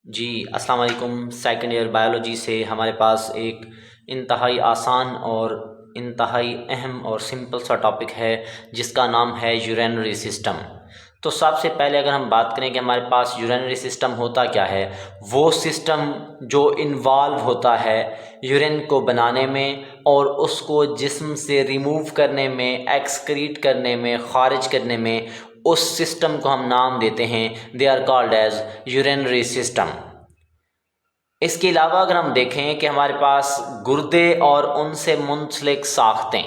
जी, अस्सलाम वालेकुम। Second year biology से हमारे पास एक इंतहाई आसान और इंतहाई अहम और सिंपल सा टॉपिक है जिसका नाम है यूरिनरी सिस्टम। तो सबसे पहले अगर हम बात करें कि हमारे पास यूरिनरी सिस्टम होता क्या है, वो सिस्टम जो इन्वॉल्व होता है यूरिन को बनाने में और उसको जिस्म से रिमूव करने में, एक्सक्रीट करने में, खारिज करने में, उस सिस्टम को हम नाम देते हैं, they are called as urinary system. इसके अलावा अगर हम देखें कि हमारे पास गुर्दे और उनसे मुंसलिक साख्तें,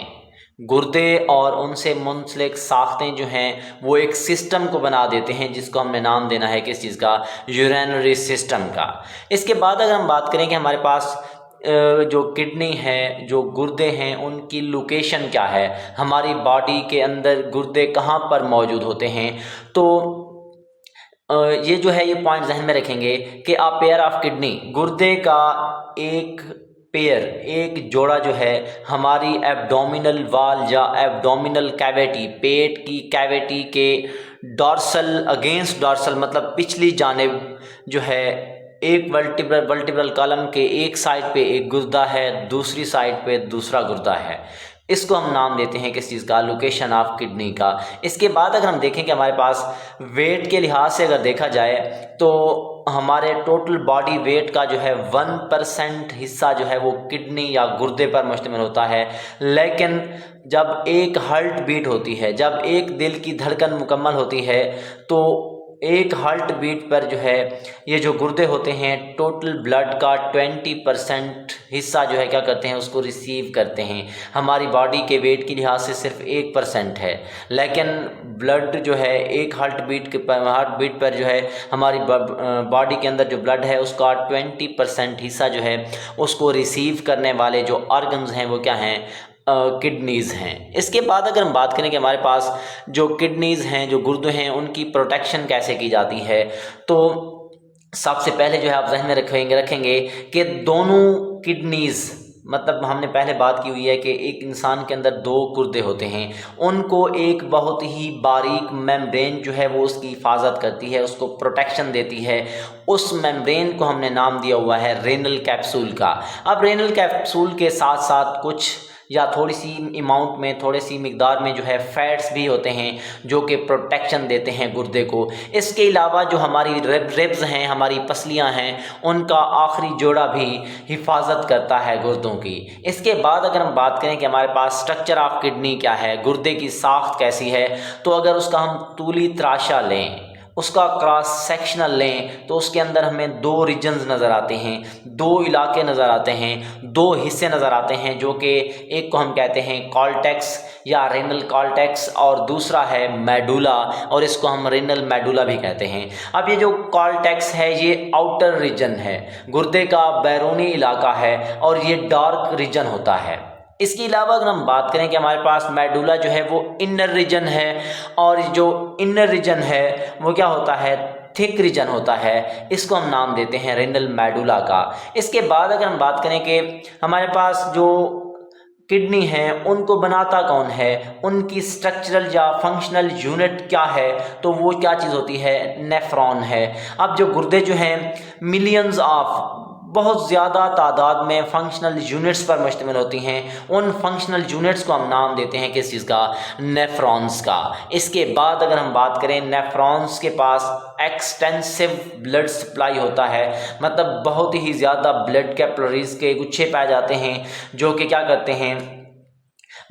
गुर्दे और उनसे मुंसलिक साख्तें जो हैं वो एक सिस्टम को बना देते हैं जिसको हमने नाम देना है किस चीज़ का, यूरिनरी सिस्टम का। इसके बाद अगर हम बात करें कि हमारे पास जो किडनी है, जो गुर्दे हैं, उनकी लोकेशन क्या है, हमारी बॉडी के अंदर गुर्दे कहाँ पर मौजूद होते हैं, तो ये जो है ये पॉइंट जहन में रखेंगे कि आ पेयर ऑफ किडनी, गुर्दे का एक पेयर, एक जोड़ा जो है हमारी एब्डोमिनल वाल या एब्डोमिनल कैविटी, पेट की कैविटी के डॉर्सल, अगेंस्ट डॉर्सल मतलब पिछली जानिब जो है, एक वर्टिब्रल कॉलम के एक साइड पे एक गुर्दा है, दूसरी साइड पे दूसरा गुर्दा है। इसको हम नाम देते हैं किस चीज़ का, लोकेशन ऑफ किडनी का। इसके बाद अगर हम देखें कि हमारे पास वेट के लिहाज से अगर देखा जाए तो हमारे टोटल बॉडी वेट का जो है 1% हिस्सा जो है वो किडनी या गुर्दे पर मुश्तमिल होता है। लेकिन जब एक हार्ट बीट होती है, जब एक दिल की धड़कन मुकम्मल होती है, तो एक हार्ट बीट पर जो है ये जो गुर्दे होते हैं टोटल ब्लड का 20% हिस्सा जो है क्या करते हैं, उसको रिसीव करते हैं। हमारी बॉडी के वेट के लिहाज से सिर्फ 1% है, लेकिन ब्लड जो है एक हार्ट बीट पर जो है हमारी बॉडी के अंदर जो ब्लड है उसका 20% हिस्सा जो है उसको रिसीव करने वाले जो ऑर्गन्स हैं वो क्या हैं, किडनीज़ हैं। इसके बाद अगर हम बात करें कि हमारे पास जो किडनीज़ हैं, जो गुर्दे हैं, उनकी प्रोटेक्शन कैसे की जाती है, तो सबसे पहले जो है आप जहन में रखेंगे कि दोनों किडनीज़, मतलब हमने पहले बात की हुई है कि एक इंसान के अंदर दो गुर्दे होते हैं, उनको एक बहुत ही बारीक मेम्ब्रेन जो है वो उसकी हिफाजत करती है, उसको प्रोटेक्शन देती है। उस मेम्ब्रेन को हमने नाम दिया हुआ है रेनल कैप्सूल का। अब रेनल कैप्सूल के साथ साथ कुछ या थोड़ी सी अमाउंट में, थोड़ी सी मिकदार में जो है फैट्स भी होते हैं जो कि प्रोटेक्शन देते हैं गुर्दे को। इसके अलावा जो हमारी रिब्स हैं, हमारी पसलियां हैं, उनका आखिरी जोड़ा भी हिफाजत करता है गुर्दों की। इसके बाद अगर हम बात करें कि हमारे पास स्ट्रक्चर ऑफ किडनी क्या है, गुर्दे की साख्त कैसी है, तो अगर उसका हम तूली तराशा लें, उसका क्रॉस सेक्शनल लें, तो उसके अंदर हमें दो रीजन्स नज़र आते हैं, दो इलाके नज़र आते हैं, दो हिस्से नज़र आते हैं, जो कि एक को हम कहते हैं कॉर्टेक्स या रेनल कॉर्टेक्स और दूसरा है मेडुला, और इसको हम रेनल मेडुला भी कहते हैं। अब ये जो कॉर्टेक्स है ये आउटर रीजन है, गुर्दे का बैरूनी इलाका है, और ये डार्क रीजन होता है। इसके अलावा अगर हम बात करें कि हमारे पास मेडुला जो है वो इनर रीजन है, और जो इनर रीजन है वो क्या होता है, थिक रीजन होता है, इसको हम नाम देते हैं रेनल मेडुला का। इसके बाद अगर हम बात करें कि हमारे पास जो किडनी है उनको बनाता कौन है, उनकी स्ट्रक्चरल या फंक्शनल यूनिट क्या है, तो वो क्या चीज़ होती है, नेफ्रॉन है। अब जो गुर्दे जो हैं मिलियंस ऑफ, बहुत ज़्यादा तादाद में फंक्शनल यूनिट्स पर मुश्तमिल होती हैं, उन फंक्शनल यूनिट्स को हम नाम देते हैं किस चीज़ का, नेफ्रॉन्स का। इसके बाद अगर हम बात करें, नेफ्रॉन्स के पास एक्सटेंसिव ब्लड सप्लाई होता है, मतलब बहुत ही ज़्यादा ब्लड कैपिलरीज के गुच्छे पाए जाते हैं जो कि क्या करते हैं,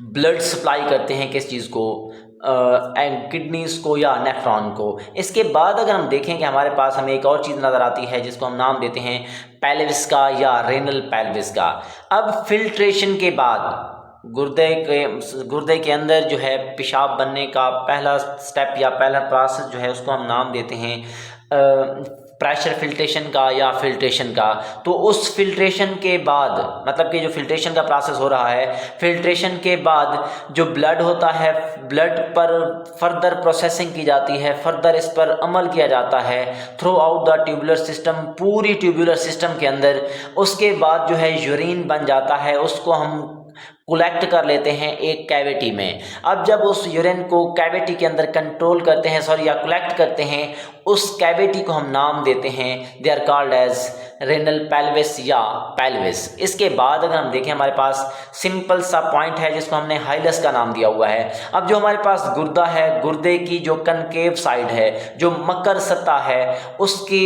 ब्लड सप्लाई करते हैं किस चीज़ को, किडनीज़ को या नेफ्रॉन को। इसके बाद अगर हम देखें कि हमारे पास हमें एक और चीज़ नज़र आती है जिसको हम नाम देते हैं पेल्विस का या रेनल पेल्विस का। अब फिल्ट्रेशन के बाद गुर्दे के अंदर जो है पेशाब बनने का पहला स्टेप या पहला प्रोसेस जो है उसको हम नाम देते हैं प्रेशर फिल्ट्रेशन का या फिल्ट्रेशन का। तो उस फिल्ट्रेशन के बाद, मतलब कि जो फिल्ट्रेशन का प्रोसेस हो रहा है, फिल्ट्रेशन के बाद जो ब्लड होता है, ब्लड पर फर्दर प्रोसेसिंग की जाती है, फर्दर इस पर अमल किया जाता है through out the tubular system, पूरी ट्यूबुलर सिस्टम के अंदर। उसके बाद जो है यूरिन बन जाता है, उसको हम कलेक्ट कर लेते हैं एक कैविटी में। अब जब उस यूरिन को कैविटी के अंदर कंट्रोल करते हैं या कलेक्ट करते हैं, उस कैविटी को हम नाम देते हैं, they are called as renal pelvis या पेल्विस। इसके बाद अगर हम देखें, हमारे पास सिंपल सा पॉइंट है जिसको हमने हाइलस का नाम दिया हुआ है। अब जो हमारे पास गुर्दा है, गुर्दे की जो कनकेव साइड है, जो मकर सतह है, उसकी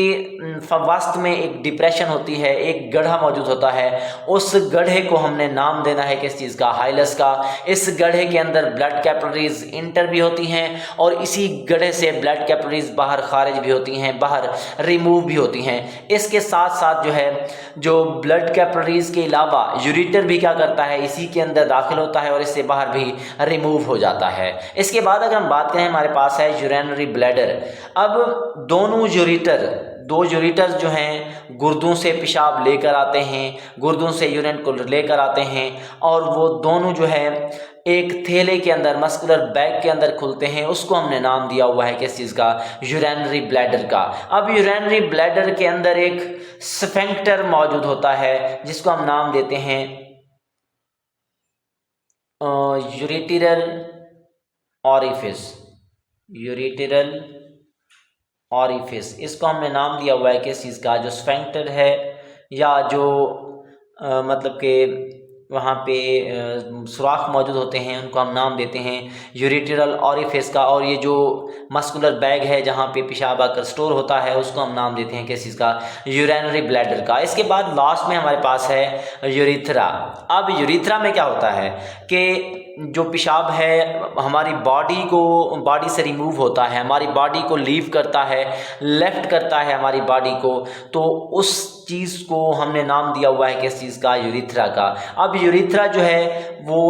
वस्त में एक डिप्रेशन होती है, एक गड्ढा मौजूद होता है। उस गड्ढे को हमने नाम देना है किस चीज़ का? हाइलस का। इस गड्ढे के अंदर ब्लड कैपिलरीज इंटर भी होती हैं और इसी गड्ढे से ब्लड कैपिलरीज बाहर खारिज भी होती हैं, बाहर रिमूव भी होती हैं। इसके साथ साथ जो है, जो ब्लड कैपिलरीज के अलावा यूरेटर भी क्या करता है, इसी के अंदर दाखिल होता है और इससे बाहर भी रिमूव हो जाता है। इसके बाद अगर हम बात करें, हमारे पास है यूरिनरी ब्लैडर। अब दो यूरेटर जो हैं गुर्दों से पेशाब लेकर आते हैं, गुर्दों से यूरिन को लेकर आते हैं और वो दोनों जो है एक थैले के अंदर, मस्कुलर बैग के अंदर खुलते हैं। उसको हमने नाम दिया हुआ है किस चीज़ का? यूरिनरी ब्लैडर का। अब यूरिनरी ब्लैडर के अंदर एक स्फिंक्टर मौजूद होता है जिसको हम नाम देते हैं यूरेटरल ऑरिफिस। इसको हमने नाम दिया हुआ है किस चीज़ का? जो स्फिंक्टर है या जो मतलब कि वहाँ पे सुराख मौजूद होते हैं, उनको हम नाम देते हैं यूरेटरल ऑरिफिस का। और ये जो मस्कुलर बैग है जहाँ पे पेशाब आकर स्टोर होता है, उसको हम नाम देते हैं किस चीज़ का? यूरिनरी ब्लैडर का। इसके बाद लास्ट में हमारे पास है यूरेथ्रा। अब यूरेथ्रा में क्या होता है कि जो पेशाब है हमारी बॉडी से रिमूव होता है, हमारी बॉडी को लीव करता है, लेफ्ट करता है हमारी बॉडी को, तो उस चीज़ को हमने नाम दिया हुआ है किस चीज़ का? यूरेथ्रा का। अब यूरेथ्रा जो है वो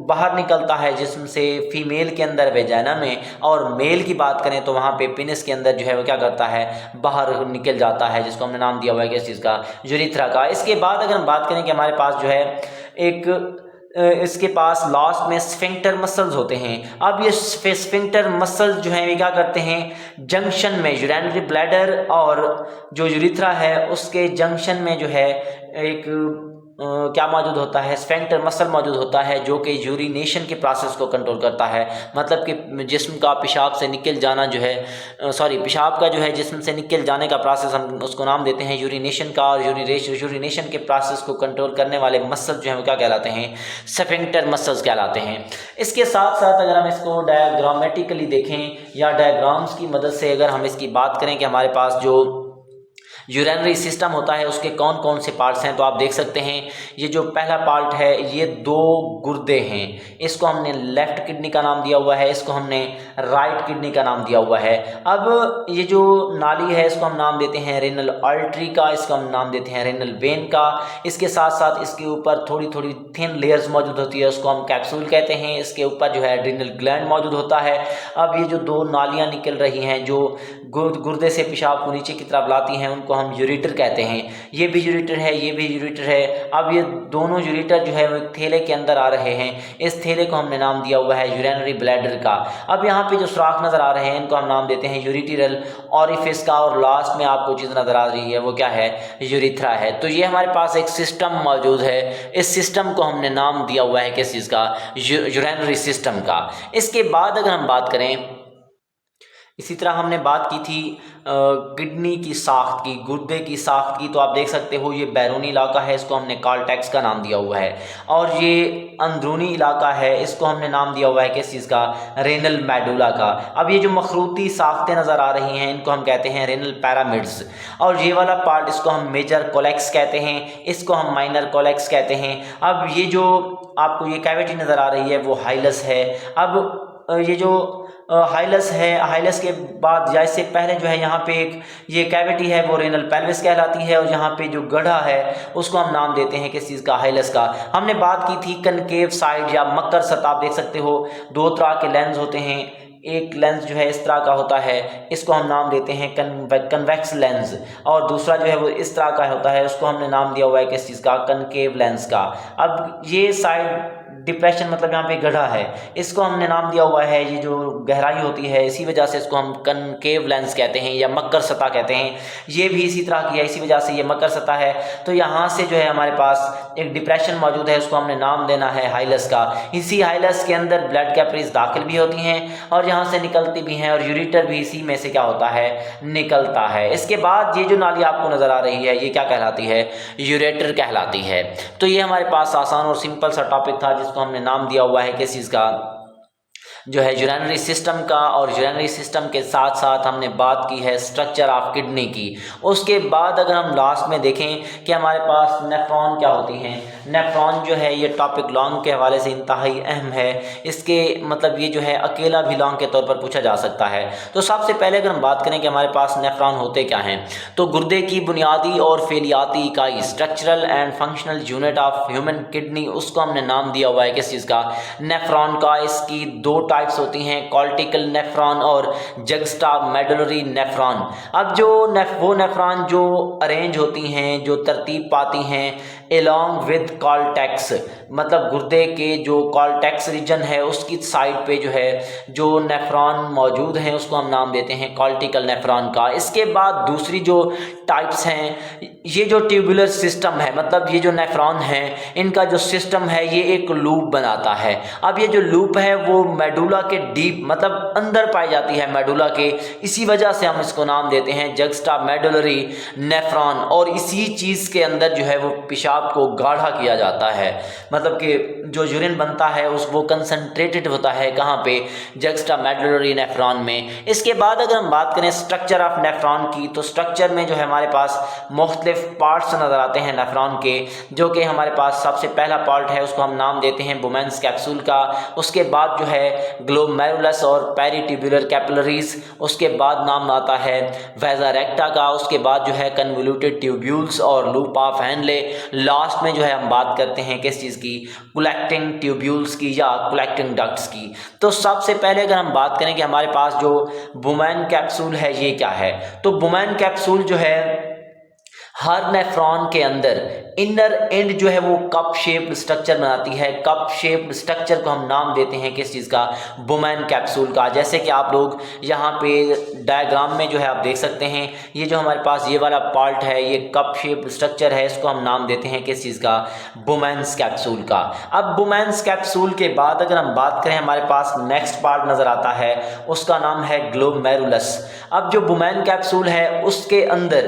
बाहर निकलता है जिस्म से, फीमेल के अंदर वेजाइना में, और मेल की बात करें तो वहाँ पे पेनिस के अंदर जो है वो क्या करता है? बाहर निकल जाता है, जिसको हमने नाम दिया हुआ है किस चीज़ का? यूरेथ्रा का। इसके बाद अगर हम बात करें कि हमारे पास जो है इसके पास लास्ट में स्फिंक्टर मसल्स होते हैं। अब ये स्फिंक्टर मसल्स जो हैं ये क्या करते हैं? जंक्शन में, यूरिनरी ब्लैडर और जो यूरेथ्रा है उसके जंक्शन में जो है एक क्या मौजूद होता है? स्फिंक्टर मसल मौजूद होता है, जो कि यूरिनेशन के प्रोसेस को कंट्रोल करता है। मतलब कि जिस्म का पेशाब से निकल जाना जो है, पेशाब का जो है जिस्म से निकल जाने का प्रोसेस, हम उसको नाम देते हैं यूरिनेशन का। और यूरिनेशन के प्रोसेस को कंट्रोल करने वाले मसल जो हैं वो क्या कहलाते हैं? स्फिंक्टर मसल्स कहलाते हैं। इसके साथ साथ अगर हम इसको डायग्रामेटिकली देखें या डायग्राम्स की मदद से अगर हम इसकी बात करें कि हमारे पास जो यूरिनरी सिस्टम होता है उसके कौन कौन से पार्ट्स हैं, तो आप देख सकते हैं ये जो पहला पार्ट है ये 2 गुर्दे हैं, इसको हमने लेफ्ट किडनी का नाम दिया हुआ है, इसको हमने राइट किडनी का नाम दिया हुआ है। अब ये जो नाली है इसको हम नाम देते हैं रेनल आर्टरी का, इसको हम नाम देते हैं रेनल वेन का। इसके साथ साथ इसके ऊपर थोड़ी थोड़ी थिन लेयर्स मौजूद होती है, उसको हम कैप्सूल कहते हैं। इसके ऊपर जो है एड्रिनल ग्लैंड मौजूद होता है। अब ये जो 2 नालियाँ निकल रही हैं जो गुर्दे से पेशाब को नीचे की तरफ लाती हैं, उनको हम यूरेटर कहते हैं। ये भी यूरेटर है, ये भी यूरेटर है। अब ये दोनों यूरेटर जो है वो एक थैले के अंदर आ रहे हैं। इस थैले को हमने नाम दिया हुआ है यूरिनरी ब्लैडर का। अब यहाँ पे जो सुराख नज़र आ रहे हैं इनको हम नाम देते हैं यूरेटरल ऑरिफिस का। और लास्ट में आपको चीज़ नज़र आ रही है वो क्या है? यूरेथ्रा है। तो ये हमारे पास एक सिस्टम मौजूद है, इस सिस्टम को हमने नाम दिया हुआ है किस चीज़ का? यूरिनरी सिस्टम का। इसके बाद अगर हम बात करें, इसी तरह हमने बात की थी किडनी की साख्त की, गुर्दे की साख्त की, तो आप देख सकते हो ये बैरूनी इलाका है, इसको हमने कॉर्टेक्स का नाम दिया हुआ है। और ये अंदरूनी इलाका है, इसको हमने नाम दिया हुआ है किस चीज़ का? रेनल मेडुला का। अब ये जो मखरूती साख्तें नज़र आ रही हैं इनको हम कहते हैं रेनल पैरामिड्स। और ये वाला पार्ट इसको हम मेजर कोलेक्स कहते हैं, इसको हम माइनर कोलेक्स कहते हैं। अब ये जो आपको ये कैविटी नज़र आ रही है वो हाइलस है। अब ये जो हाइलस है, हाइलस के बाद या इससे पहले जो है यहाँ पे एक ये कैविटी है वो रेनल पेल्विस कहलाती है। और यहाँ पे जो गड्ढा है उसको हम नाम देते हैं किस चीज़ का? हाइलस का। हमने बात की थी कनकेव साइड या मकर सतह। आप देख सकते हो 2 तरह के लेंस होते हैं, एक लेंस जो है इस तरह का होता है, इसको हम नाम देते हैं कन्वेक्स लेंस, और दूसरा जो है वो इस तरह का होता है, उसको हमने नाम दिया हुआ है किस चीज़ का? कनकेव लेंस का। अब ये साइड डिप्रेशन मतलब यहाँ पे गड्ढा है, इसको हमने नाम दिया हुआ है, ये जो गहराई होती है इसी वजह से इसको हम कनकेव लेंस कहते हैं या मकर सतह कहते हैं। ये भी इसी तरह की है, इसी वजह से ये मकर सतह है। तो यहाँ से जो है हमारे पास एक डिप्रेशन मौजूद है, उसको हमने नाम देना है हाइलस का। इसी हाइलस के अंदर ब्लड कैपिलरीज दाखिल भी होती हैं और यहाँ से निकलती भी हैं, और यूरेटर भी इसी में से क्या होता है, निकलता है। इसके बाद ये जो नाली आपको नज़र आ रही है ये क्या कहलाती है, यूरेटर कहलाती है। तो ये हमारे पास आसान और सिंपल सा टॉपिक था जिसको हमने नाम दिया हुआ है किस चीज़ का, जो है यूरिनरी सिस्टम का। और यूरिनरी सिस्टम के साथ साथ हमने बात की है स्ट्रक्चर ऑफ किडनी की। उसके बाद अगर हम लास्ट में देखें कि हमारे पास नेफ्रॉन क्या होती हैं, नेफ्रॉन जो है ये टॉपिक लॉन्ग के हवाले से इंतहाई अहम है। इसके मतलब ये जो है अकेला भी लॉन्ग के तौर पर पूछा जा सकता है। तो सबसे पहले अगर हम बात करें कि हमारे पास नेफ्रॉन होते क्या हैं, तो गुर्दे की बुनियादी और फेलियाती इकाई, structural and functional unit of human kidney, उसको हमने नाम दिया हुआ है किस चीज़ का, नेफ्रॉन का। इसकी दो टाइप्स होती हैं, कॉर्टिकल नेफ्रॉन और जगस्टा मेडुलरी नेफ्रॉन। अब जो वो नेफ्रॉन जो अरेंज होती हैं, जो तरतीब पाती हैं एलोंग विद कॉर्टेक्स, मतलब गुर्दे के जो कॉर्टेक्स रीजन है उसकी साइड पे जो है जो नेफ्रॉन मौजूद हैं उसको हम नाम देते हैं कॉर्टिकल नेफ्रॉन का। इसके बाद दूसरी जो टाइप्स हैं, ये जो ट्यूबुलर सिस्टम है, मतलब ये जो नेफ्रॉन है इनका जो सिस्टम है ये एक लूप बनाता है। अब ये जो लूप है वो मेडुला के डीप मतलब अंदर पाई जाती है मेडुला के, इसी वजह से हम इसको नाम देते हैं जगस्टा मेडुलरी नेफ्रॉन। और इसी चीज़ के अंदर जो है वो पेशाब को गाढ़ा किया जाता है, मतलब कि जो यूरिन बनता है उस वो कंसंट्रेटेड होता है कहाँ पे, जगस्टा मेडुलरी नेफ्रॉन में। इसके बाद अगर हम बात करें स्ट्रक्चर ऑफ नेफ्रॉन की, तो स्ट्रक्चर में जो है हमारे पास मुख्तलिफ पार्ट्स नज़र आते हैं नेफ्रॉन के, जो कि हमारे पास सबसे पहला पार्ट है उसको हम नाम देते हैं बुमेन्स कैप्सूल का। उसके बाद जो है ग्लोमेरुलस और पेरिट्यूबुलर कैपिलरीज, उसके बाद नाम आता है वेजा रेक्टा का। उसके बाद जो है कन्वोल्यूटेड ट्यूब्यूल्स और लूप ऑफ हेनले। लास्ट में जो है हम बात करते हैं किस चीज़ की, कलेक्टिंग ट्यूब्यूल्स की या कलेक्टिंग डक्ट्स की। तो सबसे पहले अगर हम बात करें कि हमारे पास जो बुमेन कैप्सूल है ये क्या है, तो बुमेन कैप्सूल जो है हर नेफ्रॉन के अंदर इनर एंड जो है वो कप शेप्ड स्ट्रक्चर बनाती है। कप शेप्ड स्ट्रक्चर को हम नाम देते हैं किस चीज़ का, बुमेन कैप्सूल का। जैसे कि आप लोग यहाँ पे डायग्राम में जो है आप देख सकते हैं, ये जो हमारे पास ये वाला पार्ट है ये कप शेप्ड स्ट्रक्चर है, इसको हम नाम देते हैं किस चीज़ का, बुमेन्स कैप्सूल का। अब बुमेन्स कैप्सूल के बाद अगर हम बात करें हमारे पास नेक्स्ट पार्ट नज़र आता है, उसका नाम है ग्लोमेरुलस। अब जो बुमेन कैप्सूल है उसके अंदर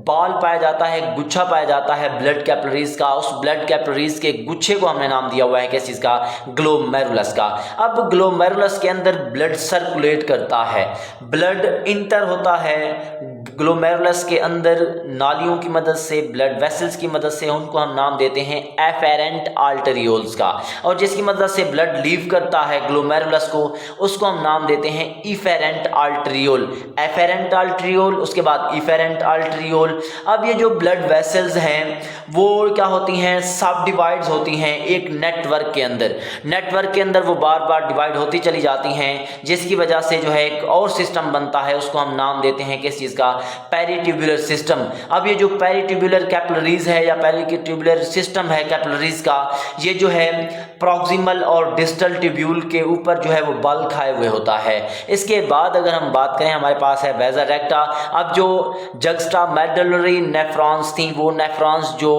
बाल पाया जाता है, गुच्छा पाया जाता है ब्लड कैपिलरीज का। उस ब्लड कैपिलरीज के गुच्छे को हमने नाम दिया हुआ है किस चीज़ का, ग्लोमेरुलस का। अब ग्लोमेरुलस के अंदर ब्लड सर्कुलेट करता है, ब्लड इंटर होता है ग्लोमेरुलस के अंदर नालियों की मदद से, ब्लड वेसल्स की मदद से, उनको हम नाम देते हैं एफेरेंट आर्टेरियोल्स का। और जिसकी मदद से ब्लड लीव करता है ग्लोमेरुलस को, उसको हम नाम देते हैं इफेरेंट आर्टेरियोल। एफेरेंट आर्टेरियोल, उसके बाद इफेरेंट आर्टेरियोल। अब ये जो ब्लड वेसल्स हैं वो क्या होती हैं, सब डिवाइड्स होती हैं एक नेटवर्क के अंदर। नेटवर्क के अंदर वो बार बार डिवाइड होती चली जाती हैं, जिसकी वजह से जो है एक और सिस्टम बनता है, उसको हम नाम देते हैं किस चीज़ का, पेरिट्यूबुलर सिस्टम। अब ये जो पेरिट्यूबुलर कैपिलरीज है या पेरिट्यूबुलर सिस्टम है कैपिलरीज का, ये जो है प्रॉक्सिमल और डिस्टल ट्यूब्यूल के ऊपर जो है वो बल खाए हुए होता है। इसके बाद अगर हम बात करें हमारे पास है वेजा रेक्टा। अब जो जगस्टा मेडुलरी नेफ्रॉन्स थी, वो नेफ्रॉन्स जो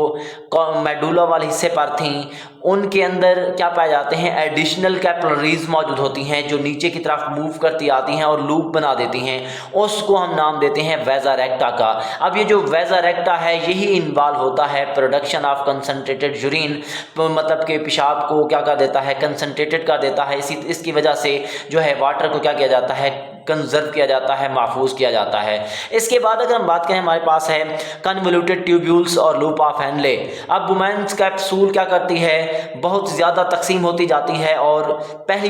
मेडुला वाले हिस्से पर थी, उनके अंदर क्या पाए जाते हैं, एडिशनल कैपिलरीज मौजूद होती हैं जो नीचे की तरफ मूव करती आती हैं और लूप बना देती हैं, उसको हम नाम देते हैं वेजा रेक्टा का। अब ये जो वेजा रेक्टा है यही इन्वॉल्व होता है प्रोडक्शन ऑफ कंसनट्रेटेड यूरिन, मतलब कि पेशाब को क्या कर देता है, कंसनट्रेटेड कर देता है। इसकी वजह से जो है वाटर को क्या किया जाता है, कंजर्व किया जाता है, महफूज किया जाता है। इसके बाद अगर हम बात करें हमारे पास है कन्वोल्यूटेड ट्यूब्यूल्स और लूप ऑफ हेनले। अब बुमेन्स कैप्सूल क्या करती है, बहुत ज़्यादा तकसीम होती जाती है और पहली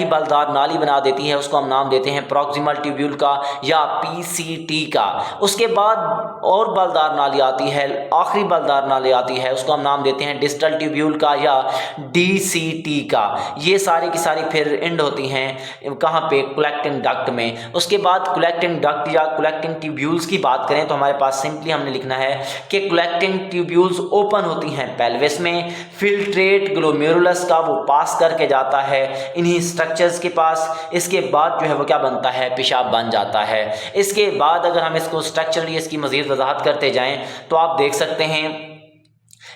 बलदार नाली बना देती है, उसको हम नाम देते हैं प्रॉक्सिमल ट्यूब्यूल का या पीसीटी का। उसके बाद और बलदार नाली आती है, आखिरी बलदार नाली आती है, उसको हम नाम देते हैं डिस्टल ट्यूब्यूल का या डीसीटी का। ये सारी की सारी फिर एंड होती हैं कहाँ पे, कलेक्टिंग डक्ट में। उसके बाद कलेक्टिंग डक्ट या कलेक्टिंग ट्यूब्यूल्स की बात करें तो हमारे पास सिंपली हमने लिखना है कि कलेक्टिंग ट्यूब्यूल्स ओपन होती हैं पेल्विस में, फिल्ट्रेट ग्लोमेरुलस का वो पास करके जाता है इन्हीं स्ट्रक्चर्स के पास। इसके बाद जो है वो क्या बनता है, पेशाब बन जाता है। इसके बाद अगर हम इसको स्ट्रक्चरली इसकी मज़ीद वजाहत करते जाएं तो आप देख सकते हैं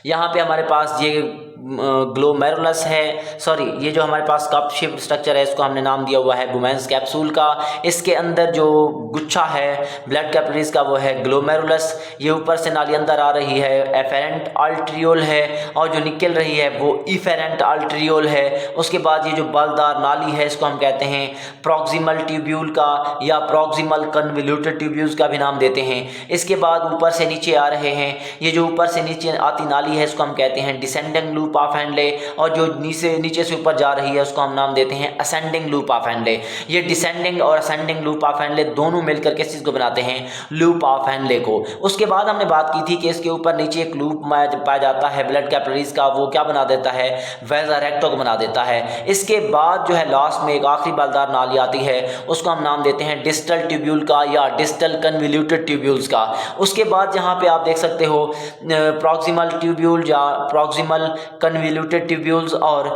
यहाँ पे हमारे पास ये ग्लोमेरुलस है, सॉरी ये जो हमारे पास कप शेप स्ट्रक्चर है इसको हमने नाम दिया हुआ है बुमेंस कैप्सूल का। इसके अंदर जो गुच्छा है ब्लड कैपिलरीज का वो है ग्लोमेरुलस। ये ऊपर से नाली अंदर आ रही है, एफेरेंट आर्टरियोल है, और जो निकल रही है वो इफेरेंट आर्टरियोल है। उसके बाद ये जो बलदार नाली है इसको हम कहते हैं प्रॉक्सिमल ट्यूब्यूल का या प्रॉक्सिमल कन्वोल्यूटेड ट्यूब्यूल्स का भी नाम देते हैं। इसके बाद ऊपर से नीचे आ रहे हैं, ये जो ऊपर से नीचे आती नाली है इसको हम कहते हैं डिसेंडिंग लूप ऑफ हैंडले, और जो नीचे से ऊपर जा रही है उसको हम नाम देते हैं असेंडिंग लूप ऑफ हैंडले। ये डिसेंडिंग और असेंडिंग लूप ऑफ हैंडले दोनों मिलकर किस चीज़ को बनाते हैं, लूप ऑफ हैंडले को। उसके बाद हमने बात की थी कि इसके ऊपर नीचे एक लूप पाया जाता है ब्लड कैपिलरीज का, वो क्या बना देता है, वेसा रेक्टो को बना देता है। इसके बाद जो है लास्ट में एक आखिरी बलदार नाली आती है, उसको हम नाम देते हैं डिस्टल ट्यूब्यूल का या डिस्टल कन्वोल्यूटेड ट्यूब्यूल्स का। उसके बाद यहाँ पे आप देख सकते हो प्रॉक्सिमल ट्यूब्यूल या प्रॉक्सिमल कन्वोल्यूटेड ट्यूब्यूल्स और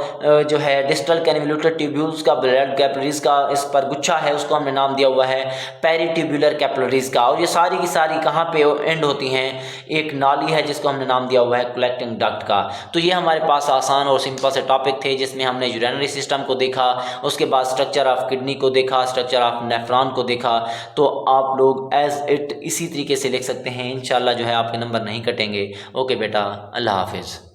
जो है डिस्टल कन्वोल्यूटेड ट्यूब्यूल्स का ब्लड कैपिलरीज का इस पर गुच्छा है उसको हमने नाम दिया हुआ है पेरिट्यूब्यूलर कैपिलरीज का। और ये सारी की सारी कहाँ पे एंड होती हैं, एक नाली है जिसको हमने नाम दिया हुआ है कलेक्टिंग डक्ट का। तो ये हमारे पास आसान और सिंपल से टॉपिक थे जिसमें हमने यूरिनरी सिस्टम को देखा, उसके बाद स्ट्रक्चर ऑफ किडनी को देखा, स्ट्रक्चर ऑफ नेफ्रॉन को देखा। तो आप लोग एज इट इसी तरीके से लिख सकते हैं, इंशाल्लाह जो है आपके नंबर नहीं कटेंगे। ओके बेटा, अल्लाह हाफिज़।